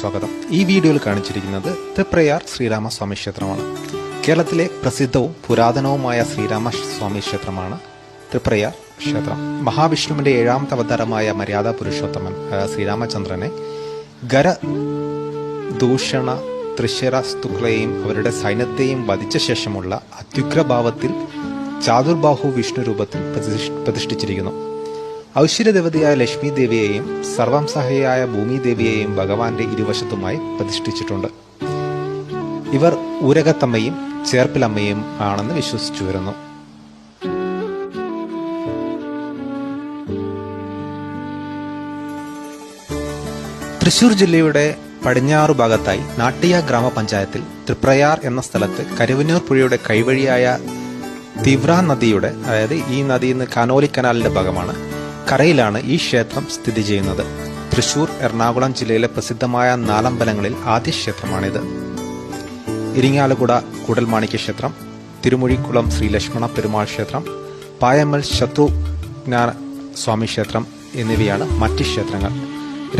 സ്വാഗതം. ഈ വീഡിയോയിൽ കാണിച്ചിരിക്കുന്നത് തൃപ്രയാർ ശ്രീരാമസ്വാമി ക്ഷേത്രമാണ്. കേരളത്തിലെ പ്രസിദ്ധവും പുരാതനവുമായ ശ്രീരാമസ്വാമി ക്ഷേത്രമാണ് തൃപ്രയാർ ക്ഷേത്രം. മഹാവിഷ്ണുവിന്റെ 7ാമത്തെ അവതാരമായ മര്യാദാ പുരുഷോത്തമൻ ശ്രീരാമചന്ദ്രനെ ദൂഷണ ത്രിശിരസ്തുക്കളെയും അവരുടെ സൈന്യത്തെയും വധിച്ച ശേഷമുള്ള അത്യുഗ്രഭാവത്തിൽ ചാതുർബാഹു വിഷ്ണു രൂപത്തിൽ പ്രതിഷ്ഠിച്ചിരിക്കുന്നു. ഐശ്വര്യദേവതയായ ലക്ഷ്മി ദേവിയെയും സർവംസഹയായ ഭൂമിദേവിയെയും ഭഗവാന്റെ ഇരുവശത്തുമായി പ്രതിഷ്ഠിച്ചിട്ടുണ്ട്. ഇവർ ഊരകത്തമ്മയും ചേർപ്പിലമ്മയും ആണെന്ന് വിശ്വസിച്ചു വരുന്നു. തൃശൂർ ജില്ലയുടെ പടിഞ്ഞാറു ഭാഗത്തായി നാട്ടിയ ഗ്രാമപഞ്ചായത്തിൽ തൃപ്രയാർ എന്ന സ്ഥലത്ത് കരുവന്നൂർ പുഴയുടെ കൈവഴിയായ തിവ്ര നദിയുടെ, അതായത് ഈ നദി ഇന്ന് കാനോലി കനാലിന്റെ ഭാഗമാണ്, കരയിലാണ് ഈ ക്ഷേത്രം സ്ഥിതി ചെയ്യുന്നത്. തൃശൂർ, എറണാകുളം ജില്ലയിലെ പ്രസിദ്ധമായ 4 അമ്പലങ്ങളിൽ ആദ്യ ക്ഷേത്രമാണിത്. ഇരിങ്ങാലക്കുട കൂടൽമാണിക്യ ക്ഷേത്രം, തിരുമൊഴിക്കുളം ശ്രീ ലക്ഷ്മണ പെരുമാൾ ക്ഷേത്രം, പായമ്മൽ ശത്രുഘ്ന സ്വാമി ക്ഷേത്രം എന്നിവയാണ് മറ്റ് ക്ഷേത്രങ്ങൾ.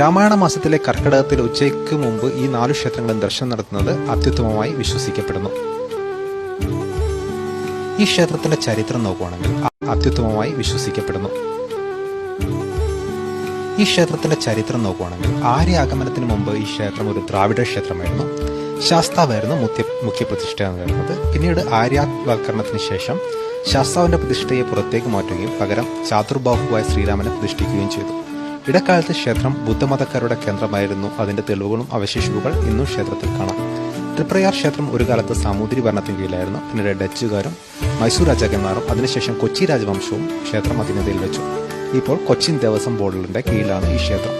രാമായണ മാസത്തിലെ കർക്കിടകത്തിൽ ഉച്ചയ്ക്ക് മുമ്പ് ഈ 4 ക്ഷേത്രങ്ങളും ദർശനം നടത്തുന്നത് അത്യുത്തമമായി വിശ്വസിക്കപ്പെടുന്നു. ഈ ക്ഷേത്രത്തിന്റെ ചരിത്രം നോക്കുകയാണെങ്കിൽ അത്യുത്തമമായി വിശ്വസിക്കപ്പെടുന്നു. ഈ ക്ഷേത്രത്തിന്റെ ചരിത്രം നോക്കുകയാണെങ്കിൽ ആര്യ ആഗമനത്തിന് മുമ്പ് ഈ ക്ഷേത്രം ഒരു ദ്രാവിഡ ക്ഷേത്രമായിരുന്നു. ശാസ്താവായിരുന്നു മുഖ്യ പ്രതിഷ്ഠ നടന്നത്. പിന്നീട് ആര്യവൽക്കരണത്തിന് ശേഷം ശാസ്താവിന്റെ പ്രതിഷ്ഠയെ പുറത്തേക്ക് മാറ്റുകയും പകരം ചാതുർബാഹുവായ ശ്രീരാമനെ പ്രതിഷ്ഠിക്കുകയും ചെയ്തു. ഇടക്കാലത്ത് ക്ഷേത്രം ബുദ്ധമതക്കാരുടെ കേന്ദ്രമായിരുന്നു. അതിന്റെ തെളിവുകളും അവശേഷിപ്പുകൾ ഇന്നും ക്ഷേത്രത്തിൽ കാണാം. തൃപ്രയാർ ക്ഷേത്രം ഒരു കാലത്ത് സാമൂതിരി ഭരണത്തിന് കീഴിലായിരുന്നു. പിന്നീട് ഡച്ചുകാരും മൈസൂർ രാജാക്കന്മാരും അതിനുശേഷം കൊച്ചി രാജവംശവും ക്ഷേത്രം അധീനതയിൽ വെച്ചു. ഇപ്പോൾ കൊച്ചിൻ ദേവസ്വം ബോർഡിന്റെ കീഴിലാണ് ഈ ക്ഷേത്രം.